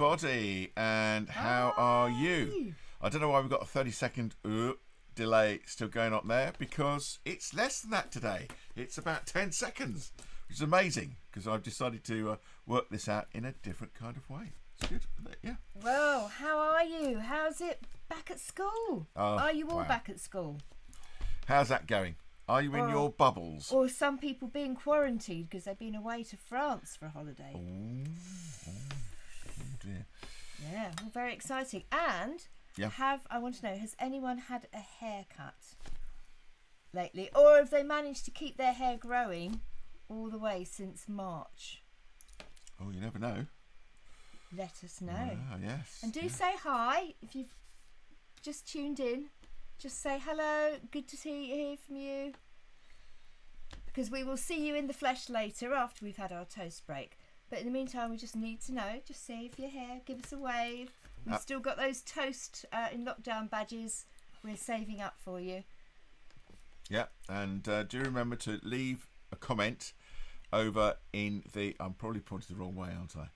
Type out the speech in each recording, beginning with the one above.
everybody, and how are you? I don't know why we've got a 30-second delay still going on there, because it's less than that today. It's about 10 seconds, which is amazing, because I've decided to work this out in a different kind of way. It's good, isn't it? Yeah. Well, how are you? How's it back at school? Are you all back at school? How's that going? Are you in your bubbles? Or some people being quarantined because they've been away to France for a holiday. Oh dear. Yeah, well, very exciting. And I want to know, has anyone had a haircut lately? Or have they managed to keep their hair growing all the way since March? Oh, you never know. Let us know. Ah, yes. And do say hi if you've just tuned in. Just say hello, good to hear from you. Because we will see you in the flesh later after we've had our toast break. But in the meantime, we just need to know, just save your hair, give us a wave. We've still got those toast in lockdown badges we're saving up for you. Yeah, and do remember to leave a comment over in the... I'm probably pointing the wrong way, aren't I?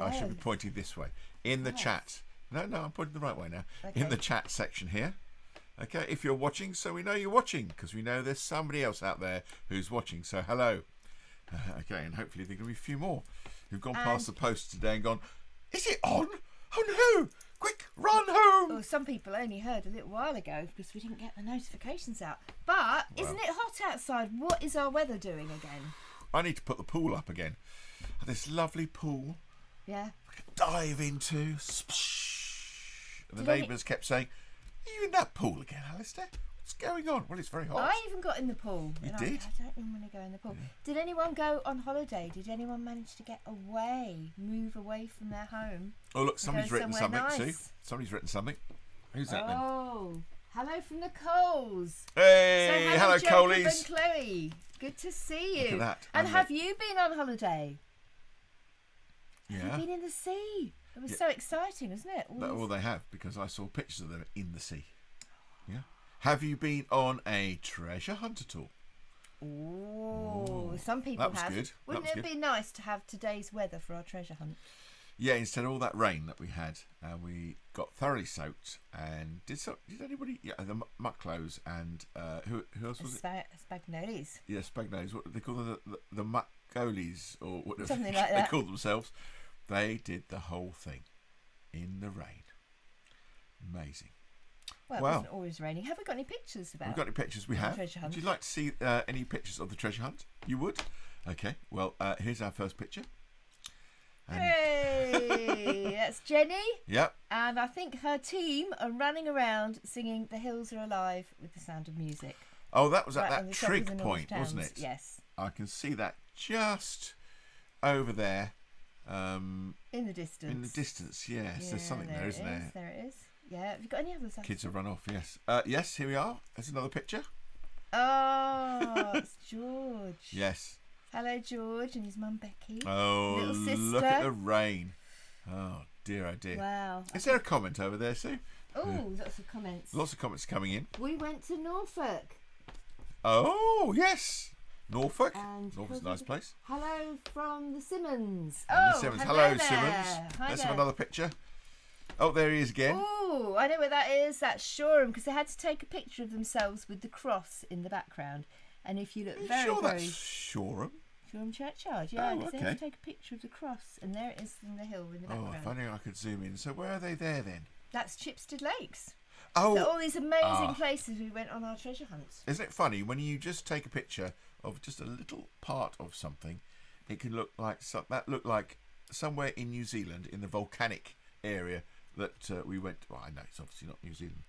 I should be pointing this way. In the chat. No, I'm pointing the right way now. Okay. In the chat section here. Okay, if you're watching, so we know you're watching, because we know there's somebody else out there who's watching. So hello. Okay, and hopefully there are going to be a few more who've gone past the post today and gone, is it on? Oh no! Quick, run home! Well, some people only heard a little while ago because we didn't get the notifications out. But isn't it hot outside? What is our weather doing again? I need to put the pool up again. This lovely pool. Yeah. I could dive into. And the neighbours kept saying, are you in that pool again, Alistair? What's going on? Well, it's very hot. I even got in the pool. You did? I don't even want to go in the pool. Yeah. Did anyone go on holiday? Did anyone manage to get away, move away from their home? Oh, look, somebody's written something, Sue. Somebody's written something. Who's that then? Oh, hello from the Coles. Hey, so hello, Jacob Coleys. and Chloe. Good to see you. Look at that. And have you been on holiday? Yeah. Have you been in the sea? It was so exciting, wasn't it? Well, they have, because I saw pictures of them in the sea. Yeah. Have you been on a treasure hunt at all? Oh, some people have. Good. Wouldn't it be nice to have today's weather for our treasure hunt? Yeah, instead of all that rain that we had, we got thoroughly soaked. And did anybody? Yeah, the Mucklows and who else was it? Spagnolis. Yeah, Spagnolis. What they call them? The Muckolis, or whatever something like that. They call themselves. They did the whole thing in the rain. Amazing. Well, it wasn't always raining. Have we got any pictures about? We've got any pictures. We have. Treasure hunt. Would you like to see any pictures of the treasure hunt? You would. Okay. Well, here's our first picture. Hey, that's Jenny. Yep. And I think her team are running around singing "The Hills Are Alive" with the Sound of Music. Oh, that was at that trig point, wasn't it? Yes. I can see that just over there. In the distance. In the distance, yes. Yeah, there's something there, isn't there? There it is. Yeah. Have you got any others? Kids have run off, yes. Yes, here we are. There's another picture. Oh, it's George. Yes. Hello, George, and his mum, Becky. Oh, little sister. Look at the rain. Oh, dear, oh, dear. Wow. Is there a comment over there, Sue? Oh, lots of comments. Lots of comments coming in. We went to Norfolk. Oh, yes. Norfolk. And Norfolk's a nice place. Hello from the Simmons. And the Simmons. Hello, there. Simmons. Hi Let's there. have another picture. Oh, there he is again. Oh, I know where that is. That's Shoreham, because they had to take a picture of themselves with the cross in the background. And if you look that's Shoreham? Shoreham Churchyard, yeah. Oh, okay. They had to take a picture of the cross, and there it is in the hill in the background. Oh, if only I could zoom in. So where are they there then? That's Chipstead Lakes. Oh, so all these amazing places we went on our treasure hunts. Isn't it funny when you just take a picture of just a little part of something? It can look like looked like somewhere in New Zealand in the volcanic area that we went. Well, I know it's obviously not New Zealand,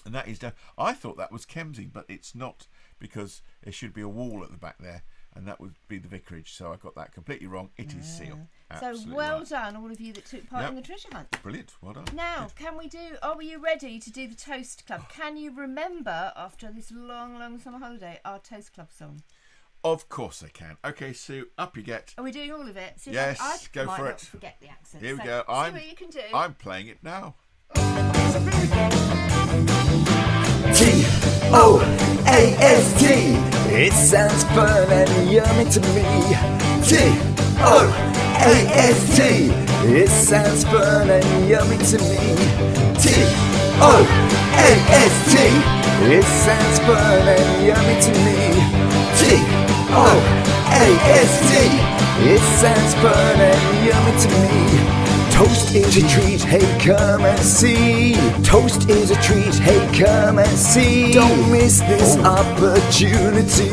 and that is down. I thought that was Kemsing, but it's not, because there should be a wall at the back there, and that would be the vicarage. So I got that completely wrong. It is Seal. So well done, all of you that took part in the treasure hunt. Brilliant. Well done. Now, are you ready to do the Toast Club? Can you remember, after this long, long summer holiday, our Toast Club song? Of course I can. Okay, Sue, up you get. Are we doing all of it? See, yes, I go might for not it. Forget the accent. Here we so go. See what you can do. I'm playing it now. Toast. It sounds fun and yummy to me. T-O-A-S-T. It sounds fun and yummy to me. T-O-A-S-T. It sounds fun and yummy to me. T-O-A-S-T. It sounds fun and yummy to me. Toast is a treat, hey come and see. Toast is a treat, hey come and see. Don't miss this opportunity.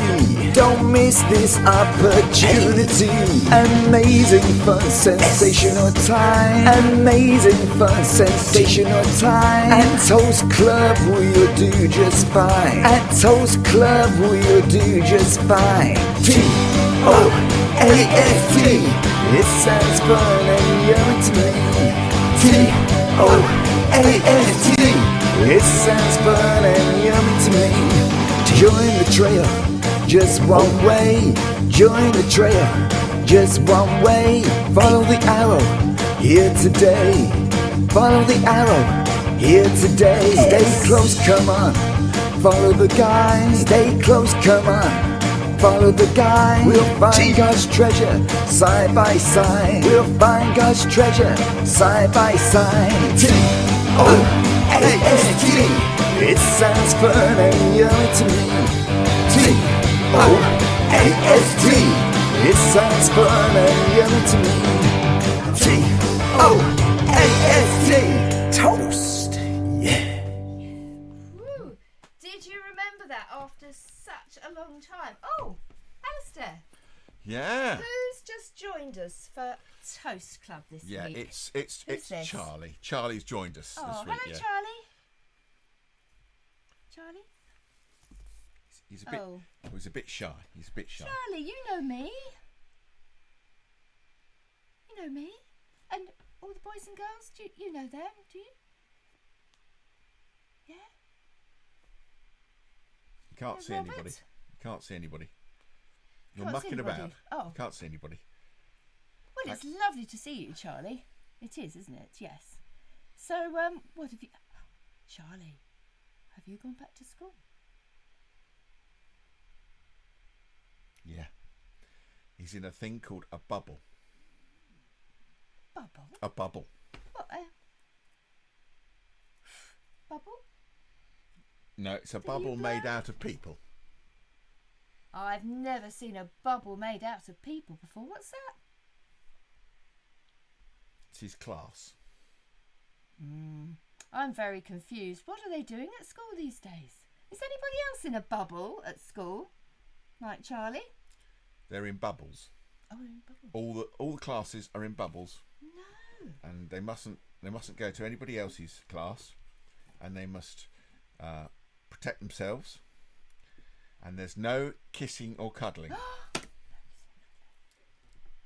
Don't miss this opportunity. Amazing fun, sensational time. Amazing fun, sensational time. At Toast Club we'll do just fine. At Toast Club we'll do just fine. T-O-A-S-T. It sounds fun and yummy to me. T-O-A-S-T. It sounds fun and yummy to me. Join the trail, just one way. Join the trail, just one way. Follow the arrow, here today. Follow the arrow, here today. Stay close, come on. Follow the guide. Stay close, come on. Follow the guide. We'll find God's treasure side by side. We'll find God's treasure side by side. T-O-A-S-T. It sounds fun and yummy to me. T-O-A-S-T. It sounds fun and yummy to me. T-O-A-S-T. Toast. Yeah. Woo. Did you remember that after such a long time? Oh, Alistair, Yeah. who's just joined us for Toast Club this Yeah, week? it's this? Charlie. Charlie's joined us Oh, this hello, week. Yeah. Charlie. Charlie? He's a bit. Oh. He's a bit shy. He's a bit shy. Charlie, you know me. You know me. And all the boys and girls, you know them, do you? Yeah? You can't see Robert? anybody. You can't see anybody. You're Can't see mucking anybody. about. Oh. You can't see anybody. Well, it's lovely to see you, Charlie. It is, isn't it? Yes. So, what have you... Charlie, have you gone back to school? Yeah. He's in a thing called a bubble. Bubble? A bubble. What, bubble? No, it's a Do bubble you made blow? out of people. I've never seen a bubble made out of people before. What's that? It's his class. I'm very confused. What are they doing at school these days? Is anybody else in a bubble at school? Like Charlie? They're in bubbles. Oh, in bubbles. All the classes are in bubbles, No. and they mustn't go to anybody else's class, and they must protect themselves. And there's no kissing or cuddling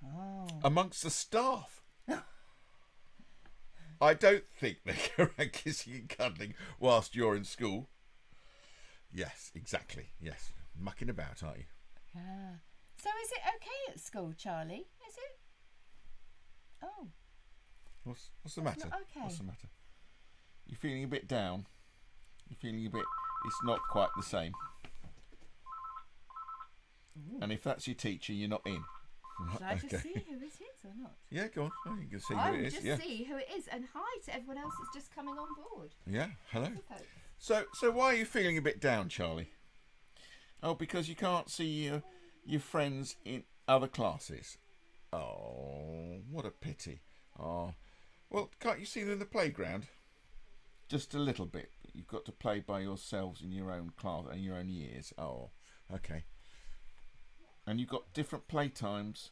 Oh. amongst the staff. I don't think they go around kissing and cuddling whilst you're in school. Yes, exactly. Yes, mucking about, aren't you? Yeah. So is it okay at school, Charlie? Is it? Oh. What's the That's matter? not okay. What's the matter? You're feeling a bit down. You're feeling a bit. It's not quite the same. Ooh. And if that's your teacher, you're not in. Should I just see who it is or not? Yeah, go on. Oh, you can see I who it will is. just Yeah. see who it is. And hi to everyone else that's just coming on board. Yeah. Hello. Okay. So why are you feeling a bit down, Charlie? Oh, because you can't see your friends in other classes. Oh, what a pity. Oh, well, can't you see them in the playground? Just a little bit. You've got to play by yourselves in your own class and your own years. Oh, okay. And you've got different playtimes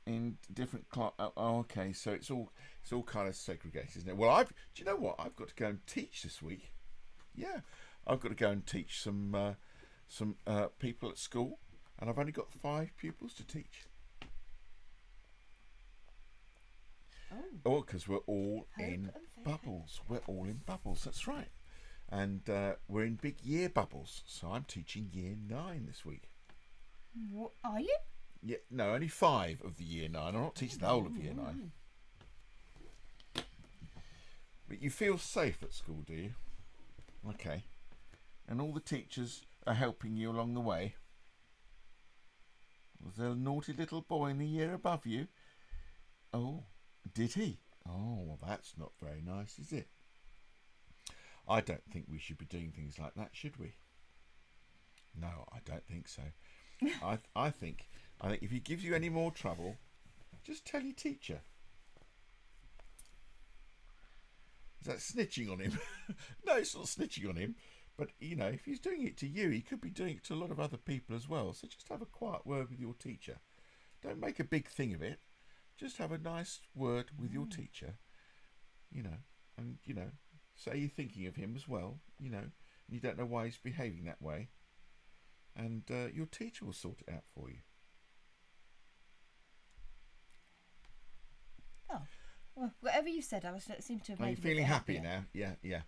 in different class. Oh, okay. So it's all kind of segregated, isn't it? Well, do you know what? I've got to go and teach this week. Yeah, I've got to go and teach some people at school, and I've only got 5 pupils to teach. Oh, because we're all in bubbles. We're all in bubbles. That's right. And we're in big year bubbles. So I'm teaching year 9 this week. What are you? Yeah, no, only 5 of the year 9. I'm not teaching the whole of year 9. But you feel safe at school, do you? Okay. And all the teachers are helping you along the way? Was there a naughty little boy in the year above you? Oh, did he? Oh, well, that's not very nice, is it? I don't think we should be doing things like that, should we? No, I don't think so. I think if he gives you any more trouble, just tell your teacher. Is that snitching on him? No, it's not snitching on him. But, you know, if he's doing it to you, he could be doing it to a lot of other people as well. So just have a quiet word with your teacher. Don't make a big thing of it. Just have a nice word with your teacher, you know, and, you know, say you're thinking of him as well, you know, and you don't know why he's behaving that way. And your teacher will sort it out for you. Oh, well, whatever you said, I seem to have made Are you feeling happy now? Yeah, yeah.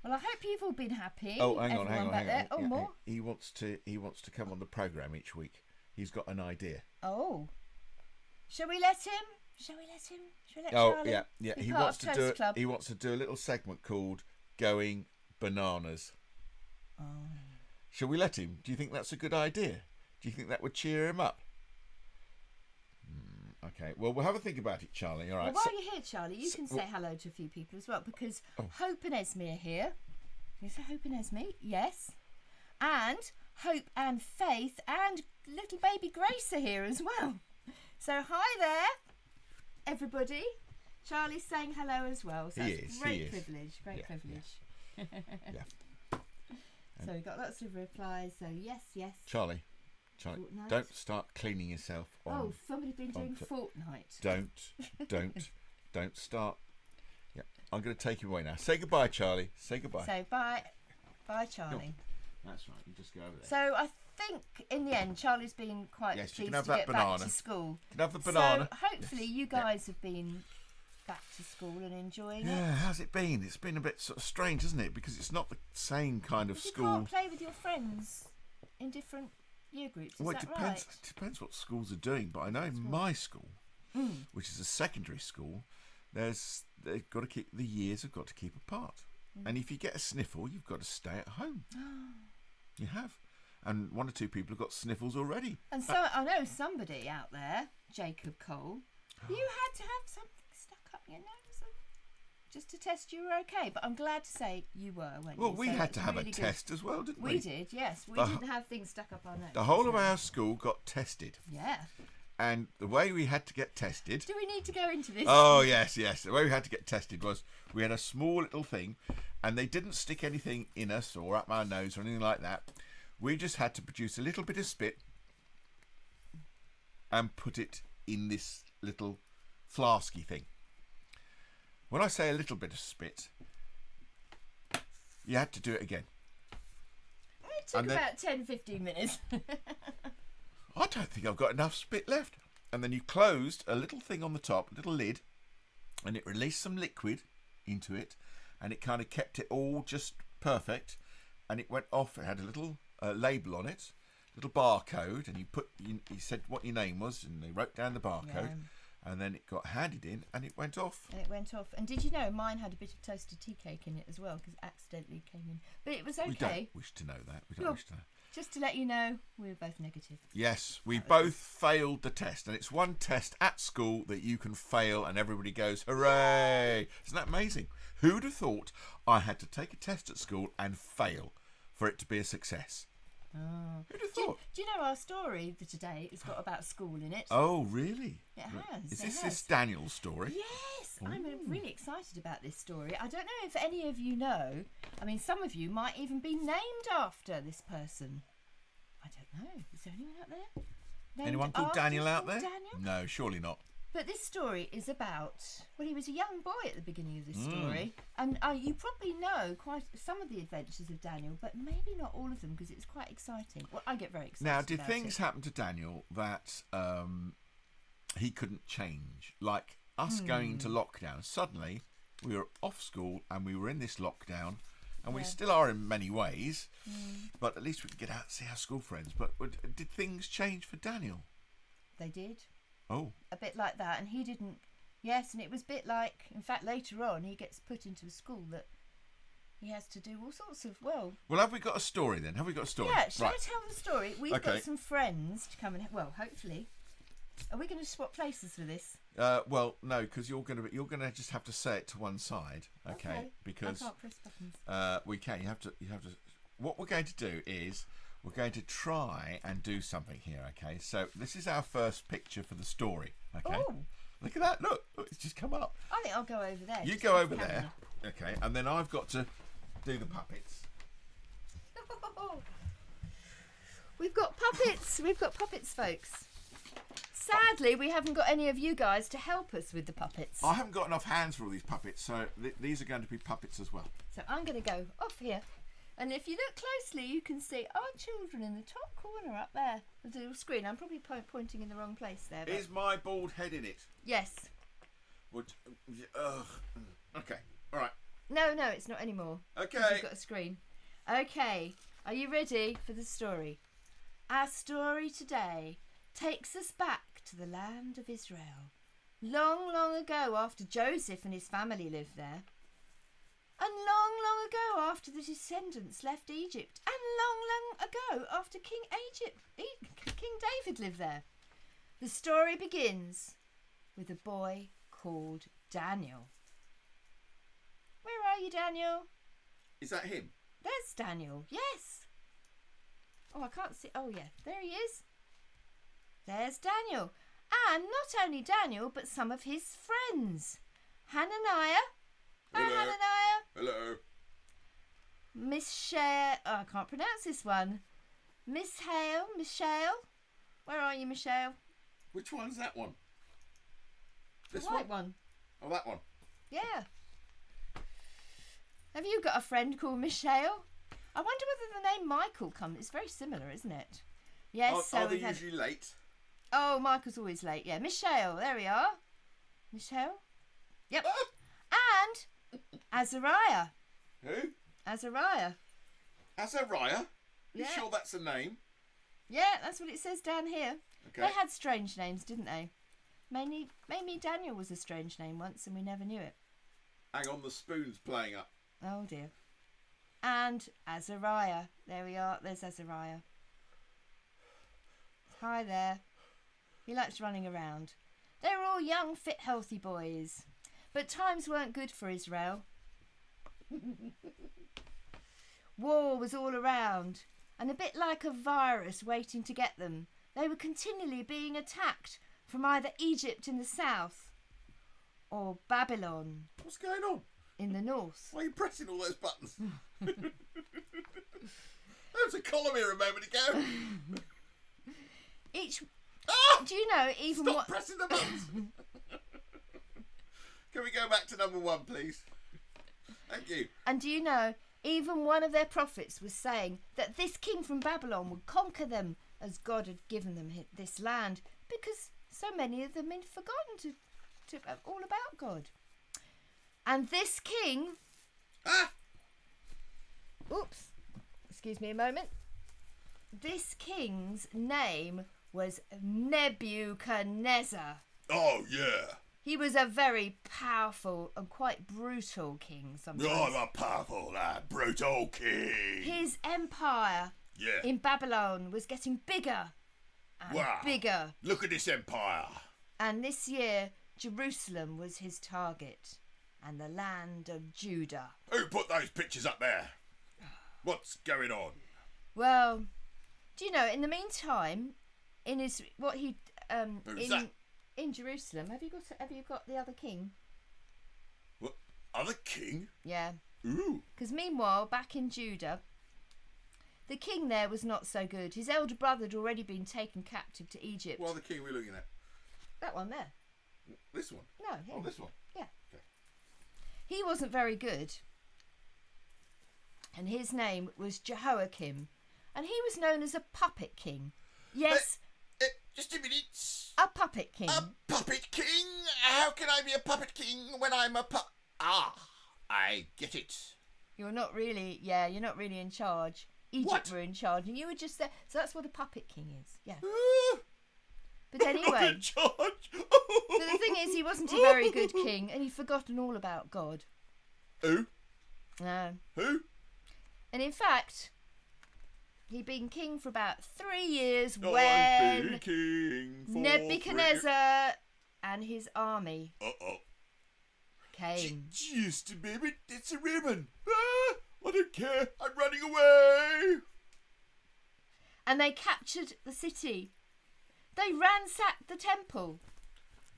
Well, I hope you've all been happy. Oh, hang on. Oh, Yeah, more? He wants to come on the programme each week. He's got an idea. Oh. Shall we let him? Shall we let Oh, Charlie yeah. be He part wants of to Toast Club? He wants to do a little segment called Going Bananas. Oh. Shall we let him? Do you think that's a good idea? Do you think that would cheer him up? Okay, well, we'll have a think about it, Charlie. All right. Well, while you're here, Charlie, you can say hello to a few people as well, because Hope and Esme are here. Can you say Hope and Esme? Yes. And Hope and Faith and little baby Grace are here as well. So hi there, everybody. Charlie's saying hello as well. So great privilege. Yeah. So we've got lots of replies. So yes. Charlie, Fortnite. don't start cleaning yourself on. Oh, somebody's been doing Fortnite. Don't start. Yeah, I'm going to take you away now. Say goodbye, Charlie. Say goodbye. So bye, Charlie. That's right. You just go over there. So I think in the end, Charlie's been quite Yes, you pleased can have to that get banana. back to school. You can have the banana. So hopefully you guys have been back to school and enjoying it. Yeah, how's it been? It's been a bit sort of strange, isn't it? Because it's not the same kind of You school. can't play with your friends in different year groups. Is Well, that it depends. right? It depends what schools are doing. But I know in my school, which is a secondary school, they've got to keep the years have got to keep apart. And if you get a sniffle, you've got to stay at home. You have, and one or two people have got sniffles already. And so I know somebody out there, Jacob Cole, you had to have something stuck up your nose just to test you were okay. But I'm glad to say you were, weren't you? Well, we So had that's to have really a good. test as well, didn't we? We did, yes. We The didn't have things stuck up our nose. The whole of our school got tested, Yeah. and the way we had to get tested. Do we need to go into this? Oh yes. The way we had to get tested was we had a small little thing, and they didn't stick anything in us or up our nose or anything like that. We just had to produce a little bit of spit and put it in this little flasky thing. When I say a little bit of spit, you had to do it again. It took about 10-15 minutes. I don't think I've got enough spit left. And then you closed a little thing on the top, a little lid, and it released some liquid into it, and it kind of kept it all just perfect. And it went off. It had a little label on it, little barcode, and you said what your name was, and they wrote down the barcode, and then it got handed in, and it went off. And did you know mine had a bit of toasted tea cake in it as well, because it accidentally came in. But it was okay. We don't wish to know that. We don't wish to know. Just to let you know, we were both negative. Yes, we both failed the test, and it's one test at school that you can fail, and everybody goes, hooray! Isn't that amazing? Who'd have thought I had to take a test at school and fail for it to be a success? Oh. Who'd have thought? Do you know our story for today? It's got about school in it. Oh, really? It has. Is this Daniel's story? Yes, I'm really excited about this story. I don't know if any of you know. I mean, some of you might even be named after this person. I don't know. Is there anyone out there? Named Anyone called after Daniel out there? Daniel? No, surely not. But this story is about, well, he was a young boy at the beginning of this story. And you probably know quite some of the adventures of Daniel, but maybe not all of them, because it's quite exciting. Well, I get very excited Now, did about things happen to Daniel that he couldn't change? Like us going into lockdown. Suddenly, we were off school and we were in this lockdown. And we still are in many ways. But at least we could get out and see our school friends. But did things change for Daniel? They did. Oh. A bit like that, and he didn't. Yes, and it was a bit like, in fact, later on he gets put into a school that he has to do all sorts of, well... Well, have we got a story then? Have we got a story? Yeah, shall right. I tell the story? We've Okay. got some friends to come and... Well, hopefully. Are we going to swap places for this? Well, no, because you're gonna just have to say it to one side, okay? Because I can't press buttons. we can. You have to. What we're going to do is we're going to try and do something here, okay? So this is our first picture for the story, okay? Oh, Look at that! Look, it's just come up. I think I'll go over there. You just go off over there, camera. okay? And then I've got to do the puppets. We've got puppets. We've got puppets, folks. Sadly, we haven't got any of you guys to help us with the puppets. I haven't got enough hands for all these puppets, so these are going to be puppets as well. So I'm going to go off here. And if you look closely, you can see our children in the top corner up there of the little screen. I'm probably pointing in the wrong place there. But... Is my bald head in it? Yes. Okay, all right. No, it's not anymore. 'Cause Okay. You've got a screen. Okay. Are you ready for the story? Our story today takes us back to the land of Israel. Long, long ago, after Joseph and his family lived there. And long, long ago, after the descendants left Egypt. And long, long ago, after King David lived there. The story begins with a boy called Daniel. Where are you, Daniel? Is that him? There's Daniel, yes. Oh, I can't see. Oh, yeah, there he is. There's Daniel. And not only Daniel, but some of his friends. Hananiah. Hi, Hello. Hananiah. Hello. Michelle. Oh, I can't pronounce this one. Michelle. Where are you, Michelle? Which one's that one? The This white one. Oh, that one. Yeah. Have you got a friend called Michelle? I wonder whether the name Michael comes. It's very similar, isn't it? Yes. Are they we've had- usually late? Oh, Michael's always late. Yeah, Michelle. There we are. Michelle. Yep. And Azariah. Who? Azariah. Azariah? You Yeah. sure that's a name? Yeah, that's what it says down here. Okay. They had strange names, didn't they? Maybe Daniel was a strange name once and we never knew it. Hang on, the spoon's playing up. Oh dear. And Azariah. There we are. There's Azariah. Hi there. He likes running around. They were all young, fit, healthy boys. But times weren't good for Israel. War was all around, and a bit like a virus waiting to get them, they were continually being attacked from either Egypt in the south or Babylon What's going on? in the north. Why are you pressing all those buttons? There was a column here a moment ago. Each, Ah! do you know, even Stop what? pressing the buttons. Can we go back to number one, please? Thank you. And do you know, even one of their prophets was saying that this king from Babylon would conquer them as God had given them this land, because so many of them had forgotten to all about God. And this king, Ah! oops, excuse me a moment. This king's name was Nebuchadnezzar. Oh, yeah. He was a very powerful and quite brutal king sometimes. You're the powerful, brutal king. His empire Yeah. in Babylon was getting bigger and Wow. bigger. Look at this empire. And this year, Jerusalem was his target and the land of Judah. Who put those pictures up there? What's going on? Well, do you know, in the meantime, in his what he Who's that? in Jerusalem, have you got the other king? What? Other king? Yeah. Ooh. Because meanwhile, back in Judah, the king there was not so good. His elder brother had already been taken captive to Egypt. What other king are we looking at? That one there. This one? No, him. Oh, this one. Yeah. Okay. He wasn't very good. And his name was Jehoiakim. And he was known as a puppet king. Yes, Just a minute. a puppet king. A puppet king? How can I be a puppet king when I'm a I get it. You're not really in charge. Egypt What? were in charge and you were just there. So that's what a puppet king is. Yeah. Ah, But I'm not anyway, in charge. so the thing is he wasn't a very good king and he'd forgotten all about God. Who? No. Who? And in fact, he'd been king for about 3 years I've when been king for Nebuchadnezzar and his army Uh-oh. came. Just a minute, it's a ribbon. Ah, I don't care, I'm running away. And they captured the city. They ransacked the temple.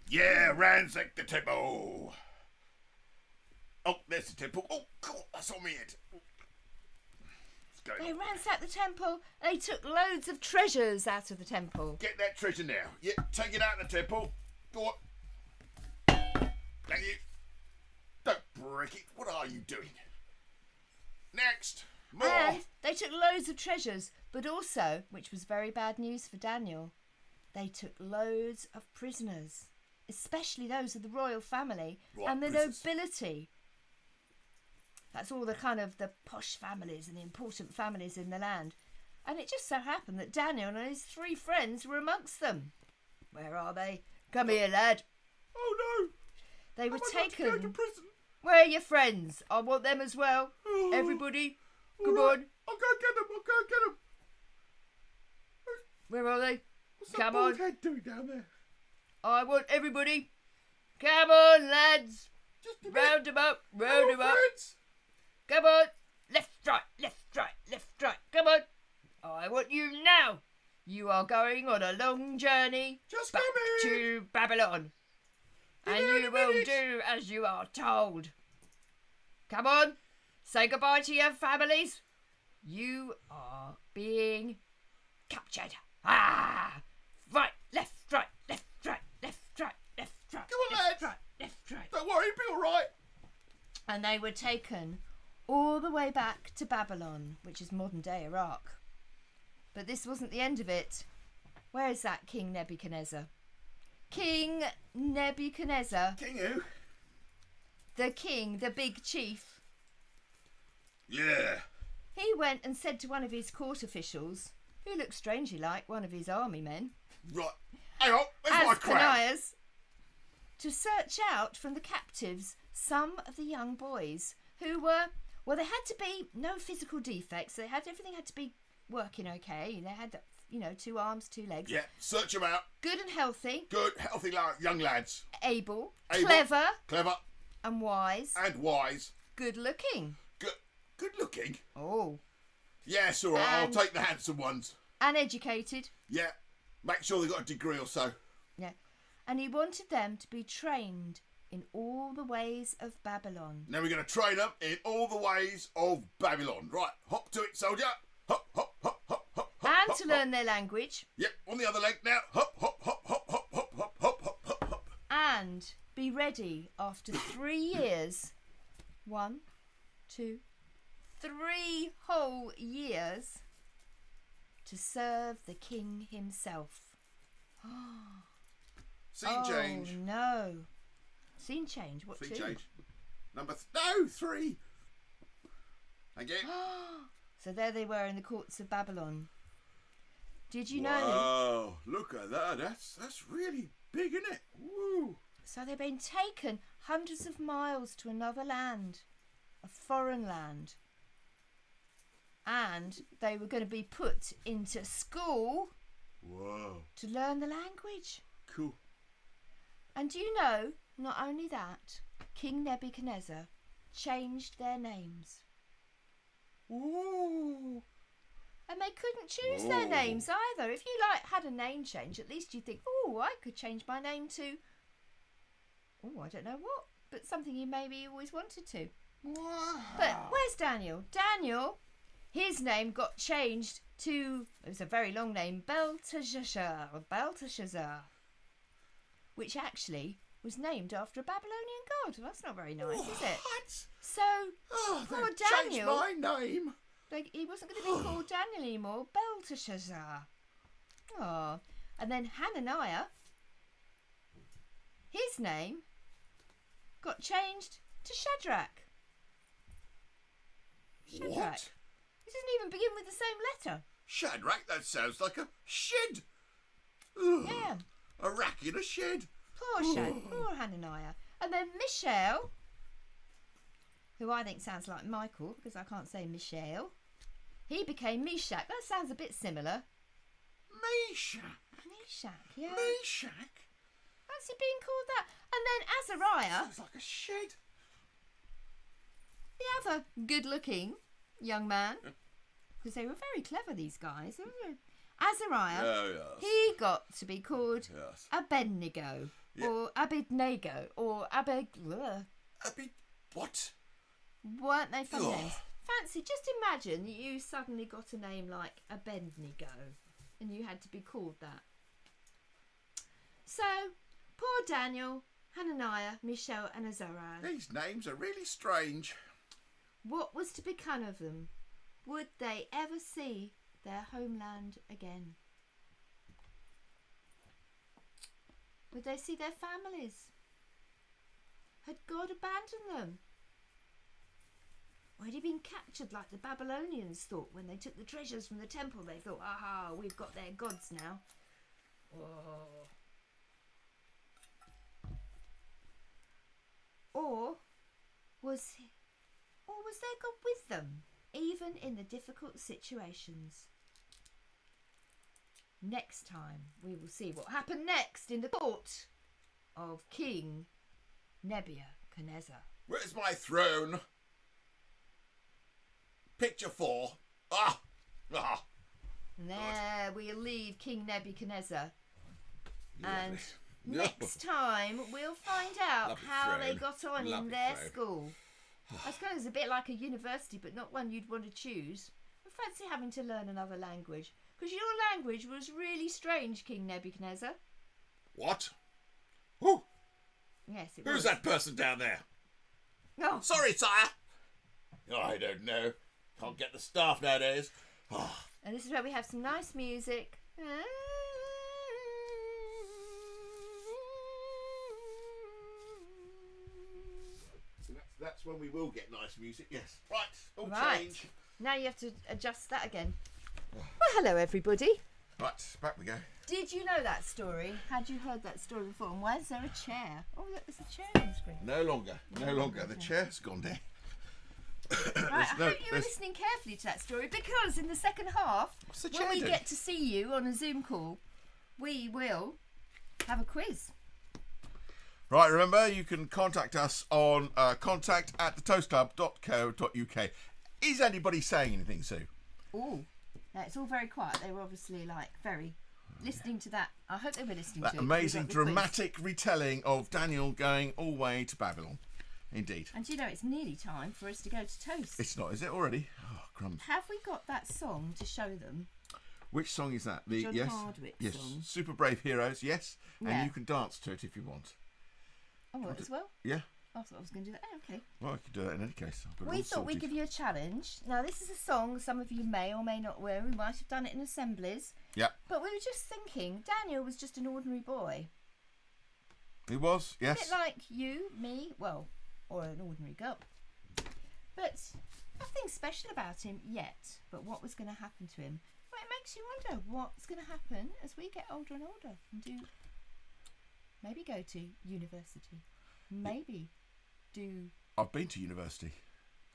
Yeah, ransack the temple. Oh, there's the temple. Oh, God, that's on me head. What's going They on? ransacked the temple. They took loads of treasures out of the temple. Get that treasure now. Yeah, take it out of the temple. Go on. Thank you. Don't break it. What are you doing? Next. More. And they took loads of treasures, but also, which was very bad news for Daniel, they took loads of prisoners, especially those of the royal family Right, and the prisoners. nobility. That's all the kind of the posh families and the important families in the land. And it just so happened that Daniel and his 3 friends were amongst them. Where are they? Come here, lad. Oh no. They were Am I about to go to taken. prison? Where are your friends? I want them as well. Oh. Everybody, All come right. on. I'll go get them. I'll go get them. Where are they? What's Come that bald on. head doing down there? I want everybody. Come on, lads. Just a minute. Round 'em up, Hello, round 'em up. friends. Come on. Left, right, left, right, left, right. Come on. I want you now. You are going on a long journey Just back come in. to Babylon. Be And there in you a will minute. do as you are told. Come on. Say goodbye to your families. You are being captured. Ah! Right, left, right, left, right, left, right, left, right. Come on, left, lads. right, left, right. Don't worry, it'll be all right. And they were taken all the way back to Babylon, which is modern day Iraq. But this wasn't the end of it. Where is that King Nebuchadnezzar? King Nebuchadnezzar, King who? the king, the big chief, Yeah. he went and said to one of his court officials, who looked strangely like one of his army men, Right. Hang on. Where's my crown? Ascanias, to search out from the captives some of the young boys who were, well, they had to be no physical defects. They had, everything had to be working okay. They had, 2 arms, 2 legs. Yeah. Search them out. Good and healthy, Good, healthy young lads. able, Able. clever Clever and wise, and wise. good looking. Good looking. Oh. Yes, all right. I'll And- take the handsome ones. And educated. Yeah. Make sure they've got a degree or so. Yeah. And he wanted them to be trained in all the ways of Babylon. Now we're going to train them in all the ways of Babylon. Right. Hop to it, soldier. Hop, hop, hop, hop, hop. hop, And hop, to hop. learn their language. Yep. On the other leg now. Hop, hop, hop, hop, hop, hop, hop, hop, hop, hop, hop. And be ready after 3 years. 1, 2, 3 whole years to serve the king himself. Scene change. Oh no. Scene change. What Scene two? change. Number 3. Again. So there they were in the courts of Babylon. Did you know? Wow, look at that. That's really big, isn't it? Woo. So they've been taken hundreds of miles to another land, a foreign land. And they were going to be put into school Whoa. to learn the language. Cool. And do you know, not only that, King Nebuchadnezzar changed their names. Ooh. And they couldn't choose their Oh. names either. If you had a name change, at least you think, oh, I could change my name to, oh, I don't know what, but something you maybe always wanted to. Wow. But where's Daniel? Daniel, his name got changed to, it was a very long name, Belteshazzar, which actually was named after a Babylonian god. Well, that's not very nice, is it? What? So Oh, poor they changed Daniel. my name. he wasn't going to be called Daniel anymore, Belteshazzar. Oh, and then Hananiah, his name got changed to Shadrach. Shadrach. What? It doesn't even begin with the same letter. Shadrach? That sounds like a shed. Ugh. Yeah. A rack in a shed. Poor Hananiah. And then Mishael, who I think sounds like Michael because I can't say Michelle. He became Meshach. That sounds a bit similar. Meshach. Meshach, yeah. Meshach. Fancy being called that. And then Azariah, Sounds like a shed. the other good-looking young man, because they were very clever, these guys. Azariah, Yes. he got to be called Yes. Abednego, Yeah. or Abednego, or What? Weren't they funny Ugh. names? Fancy, just imagine that you suddenly got a name like Abednego and you had to be called that. So, poor Daniel, Hananiah, Mishael and Azariah. These names are really strange. What was to become of them? Would they ever see their homeland again? Would they see their families? Had God abandoned them? Or had he been captured like the Babylonians thought when they took the treasures from the temple? They thought, aha, we've got their gods now. Oh. Or was their God with them, even in the difficult situations? Next time we will see what happened next in the court of King Nebuchadnezzar. Where's my throne? Picture 4. Ah! And there we'll leave King Nebuchadnezzar. And Lovely. next time we'll find out Lovely how they throne. got on in Lovely their throne. school. I suppose it's a bit like a university, but not one you'd want to choose. I fancy having to learn another language. Because your language was really strange, King Nebuchadnezzar. What? Who? Yes, it Who's was. that person down there? Oh, Sorry, sire. I don't know. Can't get the staff nowadays. and this is where we have some nice music. That's when we will get nice music, yes. Right, all Right. change. Now you have to adjust that again. Well, hello everybody. Right, back we go. Did you know that story? Had you heard that story before? And why is there a chair? Oh, look, there's a chair on the screen. No longer. The chair's gone down. Right, I hope you were listening carefully to that story because in the second half, What's the when chair we doing? get to see you on a Zoom call, we will have a quiz. Right, remember, you can contact us on contact@thetoastclub.co.uk. Is anybody saying anything, Sue? Oh, now it's all very quiet. They were obviously very listening to that. I hope they were listening That to amazing, the quiz. dramatic retelling of Daniel going all the way to Babylon. Indeed. And you know, it's nearly time for us to go to Toast. It's not, is it already? Oh, crumbs. Have we got that song to show them? Which song is that? The John yes, Hardwick yes, song. Super Brave Heroes. Yes, and Yeah. you can dance to it if you want. Oh, what, as well? Yeah. I thought I was going to do that. Oh, okay. Well, I could do that in any case. I've got it We all thought we'd sorted. give you a challenge. Now, this is a song some of you may or may not know. We might have done it in assemblies. Yeah, But we were just thinking, Daniel was just an ordinary boy. it was. A Yes. bit like you, me, well, or an ordinary girl. But nothing special about him yet. But what was going to happen to him? Well, it makes you wonder what's going to happen as we get older and older and do maybe go to university. Maybe do. I've been to university.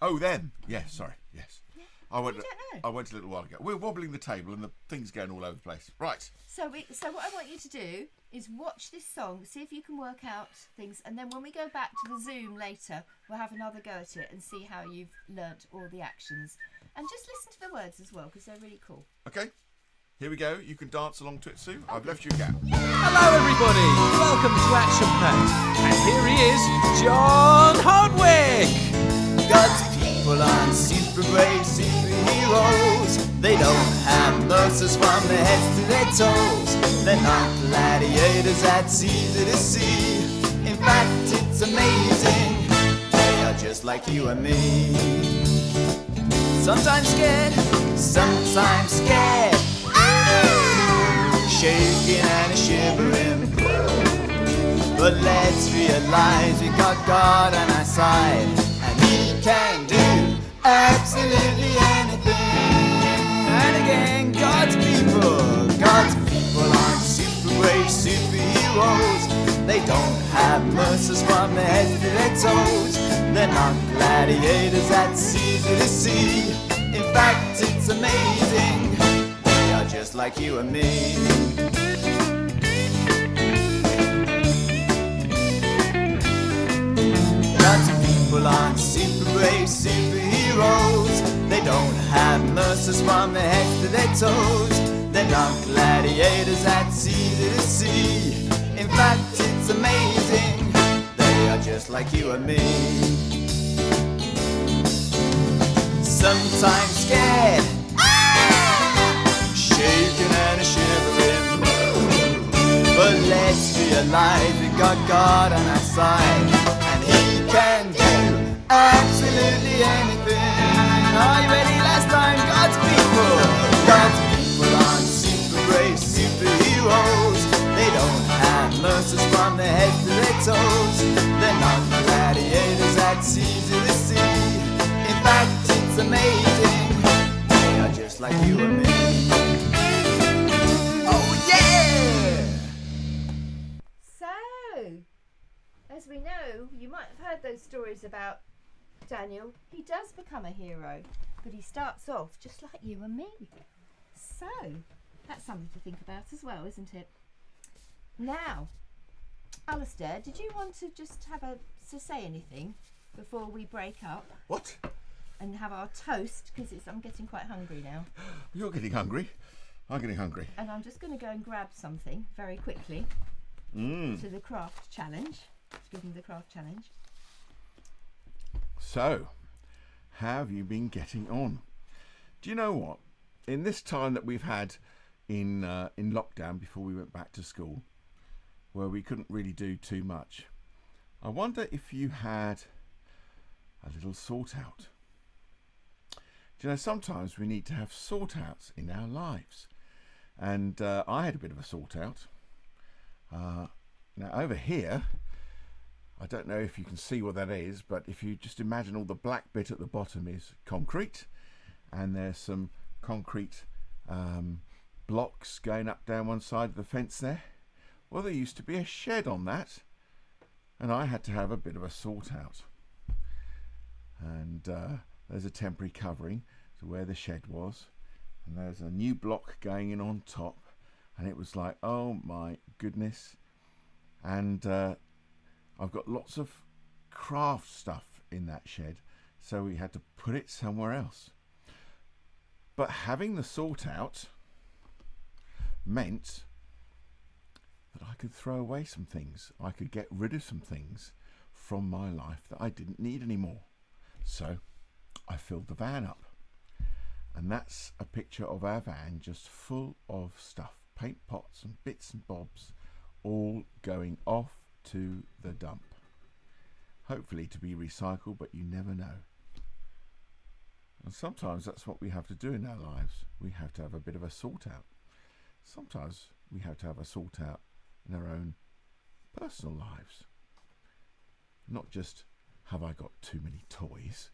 Oh, then. Yes, sorry. Yes. Yeah. I went. You don't know. I went a little while ago. We're wobbling the table and the thing's going all over the place. Right. So what I want you to do is watch this song, see if you can work out things, and then when we go back to the Zoom later, we'll have another go at it and see how you've learnt all the actions. And just listen to the words as well, because they're really cool. Okay. Here we go. You can dance along to it, Sue. I've left you a gap. Hello everybody, welcome to Action Pack. And here he is, John Hardwick. God's people aren't super brave superheroes. They don't have nurses from their heads to their toes. They're not gladiators that's easy to see. In fact, it's amazing. They are just like you and me. Sometimes scared, sometimes scared. Shaking and shivering. But let's realize we got God on our side, and He can do absolutely anything. And again, God's people aren't super brave superheroes. They don't have nurses from their heads to their toes. They're not gladiators, that's easy to see. In fact, it's amazing. They are just like you and me. Lots of people aren't super brave superheroes. They don't have mercies from their heads to their toes. They're not gladiators, that's easy to see. In fact, it's amazing. They are just like you and me. Sometimes scared, shaking and shivering, but let's realize we got God on our side, and He can do absolutely anything. Are you ready? Last time, God's people aren't super brave superheroes. They don't have mercies from their heads to their toes. They're not gladiators, that's easy to see. In fact, it's amazing. They are just like you and me. Oh yeah! So, as we know, you might have heard those stories about Daniel. He does become a hero, but he starts off just like you and me. So, that's something to think about as well, isn't it? Now, Alistair, did you want to just to say anything before we break up? What? And have our toast, because I'm getting quite hungry now. You're getting hungry. I'm getting hungry. And I'm just going to go and grab something very quickly to the craft challenge. Let's give them the craft challenge. So, how have you been getting on? Do you know what? In this time that we've had in lockdown before we went back to school, where we couldn't really do too much, I wonder if you had a little sort out. Do you know, sometimes we need to have sort outs in our lives. And I had a bit of a sort out. Now over here, I don't know if you can see what that is, but if you just imagine all the black bit at the bottom is concrete, and there's some concrete blocks going up down one side of the fence there. Well, there used to be a shed on that, and I had to have a bit of a sort out. And there's a temporary covering to where the shed was, and there's a new block going in on top, and it was like, oh my goodness. And I've got lots of craft stuff in that shed, so we had to put it somewhere else. But having the sort out meant that I could throw away some things. I could get rid of some things from my life that I didn't need anymore. So I filled the van up, and that's a picture of our van just full of stuff, paint pots and bits and bobs, all going off to the dump, hopefully to be recycled, but you never know. And sometimes that's what we have to do in our lives. We have to have a bit of a sort out. Sometimes we have to have a sort out in our own personal lives, not just, have I got too many toys?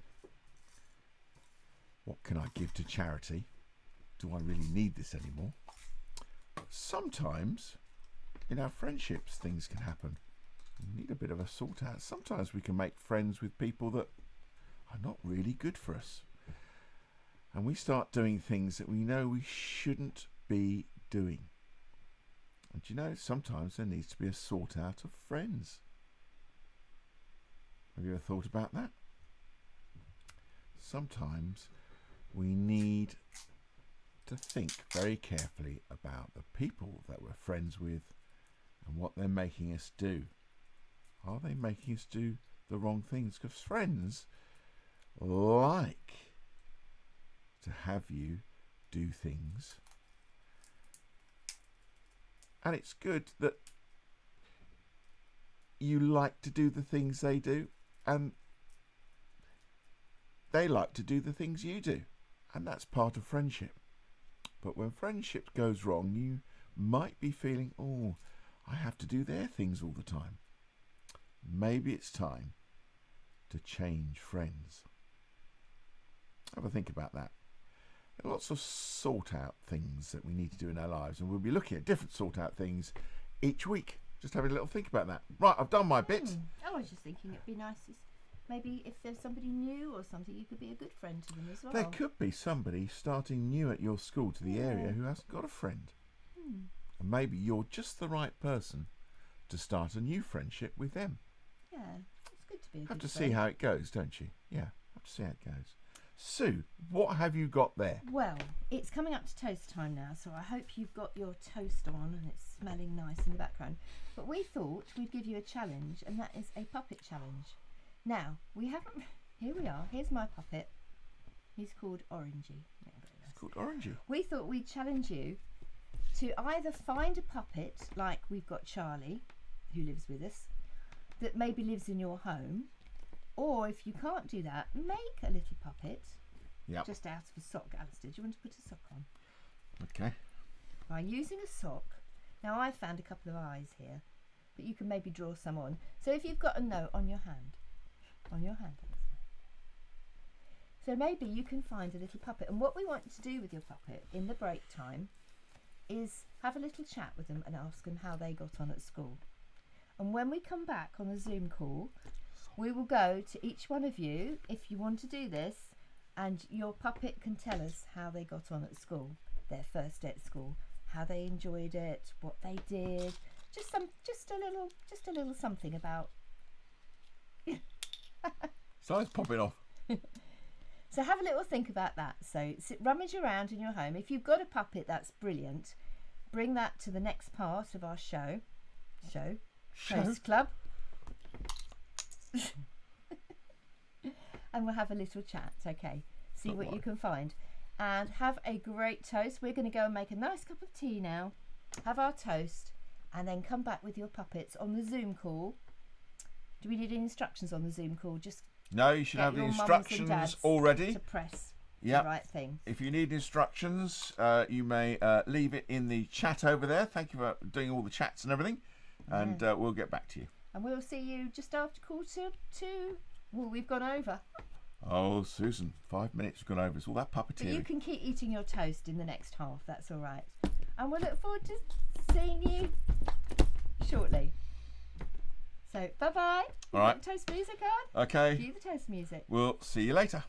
What can I give to charity? Do I really need this anymore? Sometimes in our friendships things can happen. We need a bit of a sort out. Sometimes we can make friends with people that are not really good for us, and we start doing things that we know we shouldn't be doing. And you know, sometimes there needs to be a sort out of friends. Have you ever thought about that? Sometimes we need to think very carefully about the people that we're friends with and what they're making us do. Are they making us do the wrong things? Because friends like to have you do things, and it's good that you like to do the things they do, and they like to do the things you do, and that's part of friendship. But when friendship goes wrong, you might be feeling, oh, I have to do their things all the time. Maybe it's time to change friends. Have a think about that. There are lots of sort out things that we need to do in our lives, and we'll be looking at different sort out things each week. Just have a little think about that. Right, I've done my bit. I was just thinking it'd be nice maybe if there's somebody new or something, you could be a good friend to them as well. There could be somebody starting new at your school to the area who hasn't got a friend. And maybe you're just the right person to start a new friendship with them. Yeah, it's good to be a Have good to friend. see how it goes, don't you? Yeah, have to see how it goes. Sue, what have you got there? Well, it's coming up to toast time now, so I hope you've got your toast on and it's smelling nice in the background. But we thought we'd give you a challenge, and that is a puppet challenge. Now, we haven't... Here we are. Here's my puppet. He's called Orangey. It's called Orangey. We thought we'd challenge you to either find a puppet, like we've got Charlie, who lives with us, that maybe lives in your home, or if you can't do that, make a little puppet just out of a sock. Alistair, do you want to put a sock on? Okay. By using a sock. Now I've found a couple of eyes here, but you can maybe draw some on. So if you've got a note on your hand, so maybe you can find a little puppet. And what we want to do with your puppet in the break time is have a little chat with them and ask them how they got on at school. And when we come back on the Zoom call, we will go to each one of you, if you want to do this, and your puppet can tell us how they got on at school, their first day at school, how they enjoyed it, what they did, just a little something about. So it's popping off. So have a little think about that. So rummage around in your home. If you've got a puppet, that's brilliant. Bring that to the next part of our show. Toast Club. And we'll have a little chat, okay? See what you can find. And have a great toast. We're going to go and make a nice cup of tea now. Have our toast. And then come back with your puppets on the Zoom call. Do we need any instructions on the Zoom call? Just no, you should have the instructions already. To press the right thing. If you need instructions, you may leave it in the chat over there. Thank you for doing all the chats and everything. And we'll get back to you. And we'll see you just after quarter to... Well, we've gone over. Oh, Susan, 5 minutes have gone over. It's all that puppeteering. But you can keep eating your toast in the next half. That's all right. And we'll look forward to seeing you shortly. So, bye-bye. All right. Got the toast music on? Okay. Cue the toast music. We'll see you later.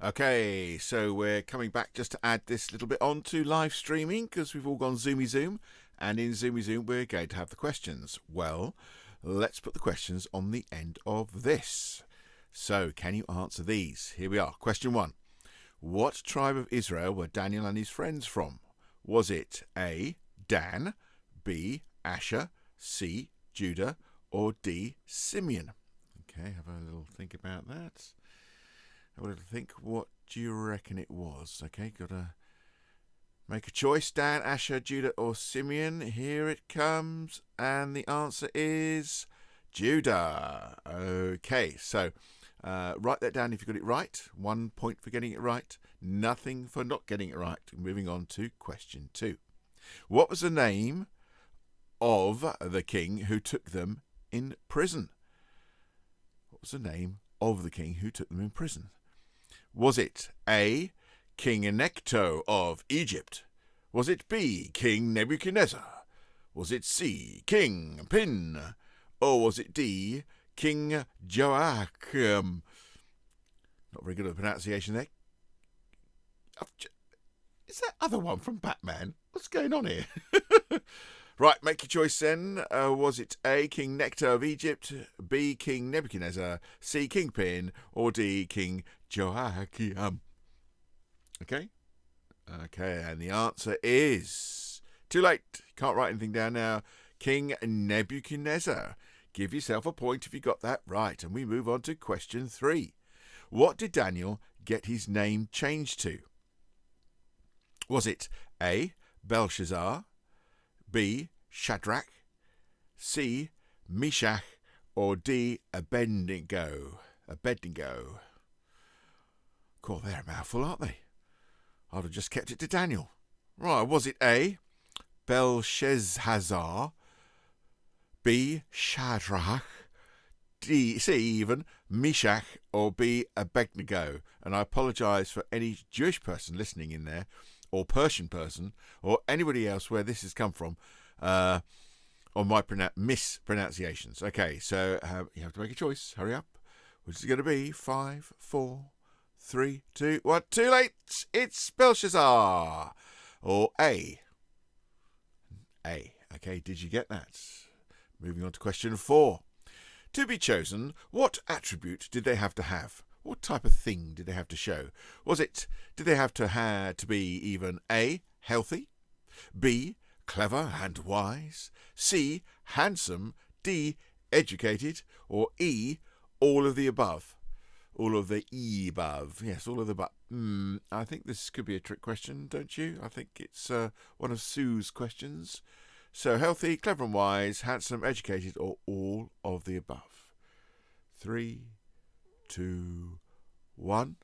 Okay, so we're coming back just to add this little bit on to live streaming because we've all gone Zoomy Zoom. And in Zoomy Zoom, we're going to have the questions. Well, let's put the questions on the end of this. So, can you answer these? Here we are. Question 1. What tribe of Israel were Daniel and his friends from? Was it A, Dan, B, Asher, C, Judah, or D, Simeon? Okay, have a little think about that. Have a little think. What do you reckon it was? Okay, got to make a choice. Dan, Asher, Judah, or Simeon. Here it comes. And the answer is Judah. Okay, so write that down if you got it right. 1 point for getting it right. Nothing for not getting it right. Moving on to question 2. What was the name of the king who took them in prison? What was the name of the king who took them in prison? Was it A, King Necho of Egypt? Was it B, King Nebuchadnezzar? Was it C, King Pin? Or was it D, King Joachim? Not very good at the pronunciation there. Is that other one from Batman? What's going on here? Right, make your choice then. Was it A, King Necho of Egypt, B, King Nebuchadnezzar, C, King Pin, or D, King Joachim? Okay? Okay, and the answer is... Too late. Can't write anything down now. King Nebuchadnezzar. Give yourself a point if you got that right. And we move on to question 3. What did Daniel get his name changed to? Was it A, Belshazzar, B, Shadrach, C, Meshach, or D, Abednego? Abednego. Cool, they're a mouthful, aren't they? I'd have just kept it to Daniel. Right, was it A, Belshazzar, B, Shadrach, D, C, even, Meshach, or B, Abednego? And I apologise for any Jewish person listening in there, or Persian person, or anybody else where this has come from, on my mispronunciations. Okay, so you have to make a choice. Hurry up. Which is going to be 5, 4, 3, 2, 1. Too late. It's Belshazzar. Or A. A. Okay, did you get that? Moving on to question 4. To be chosen, what attribute did they have to have? What type of thing did they have to show? Did they have to be even A, healthy, B, clever and wise, C, handsome, D, educated, or E, all of the above? All of the above. Yes, all of the above. I think this could be a trick question, don't you? I think it's one of Sue's questions. So, healthy, clever and wise, handsome, educated, or all of the above? 3, 2, 1.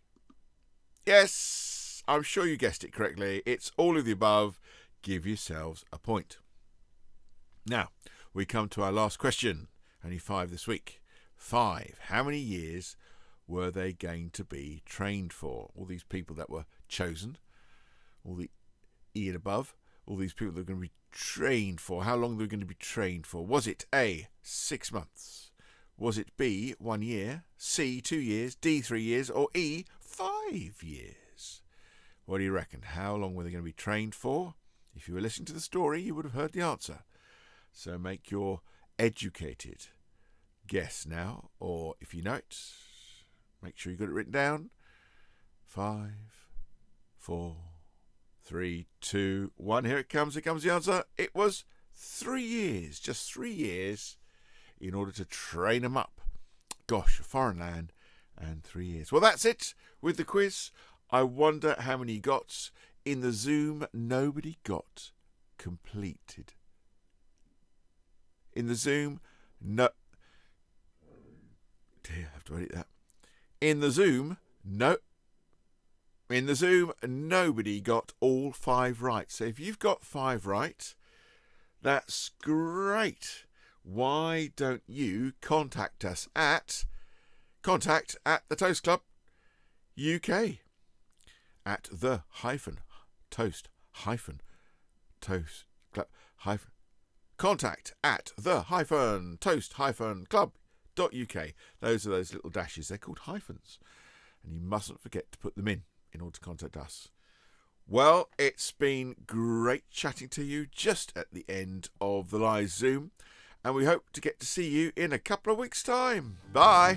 Yes, I'm sure you guessed it correctly. It's all of the above. Give yourselves a point. Now, we come to our last question. Only 5 this week. 5. How many years were they going to be trained for? All these people that were chosen, all the E and above, all these people that are going to be trained for. How long they were going to be trained for? Was it A, 6 months? Was it B, 1 year? C, 2 years? D, 3 years? Or E, 5 years? What do you reckon? How long were they going to be trained for? If you were listening to the story, you would have heard the answer. So make your educated guess now, or if you know it, make sure you got it written down. 5, 4, 3, 2, 1. Here it comes. Here comes the answer. It was 3 years. Just 3 years in order to train them up. Gosh, a foreign land and 3 years. Well, that's it with the quiz. I wonder how many you got. In the Zoom, nobody got completed. In the Zoom, no. Dear, I have to edit that. In the Zoom, nobody got all 5 right. So if you've got 5 right, that's great. Why don't you contact us at the Toast Club UK at the Toast Club contact at the Toast Club.uk. Those are those little dashes. They're called hyphens, and you mustn't forget to put them in order to contact us. Well, it's been great chatting to you just at the end of the live Zoom, and we hope to get to see you in a couple of weeks' time. Bye.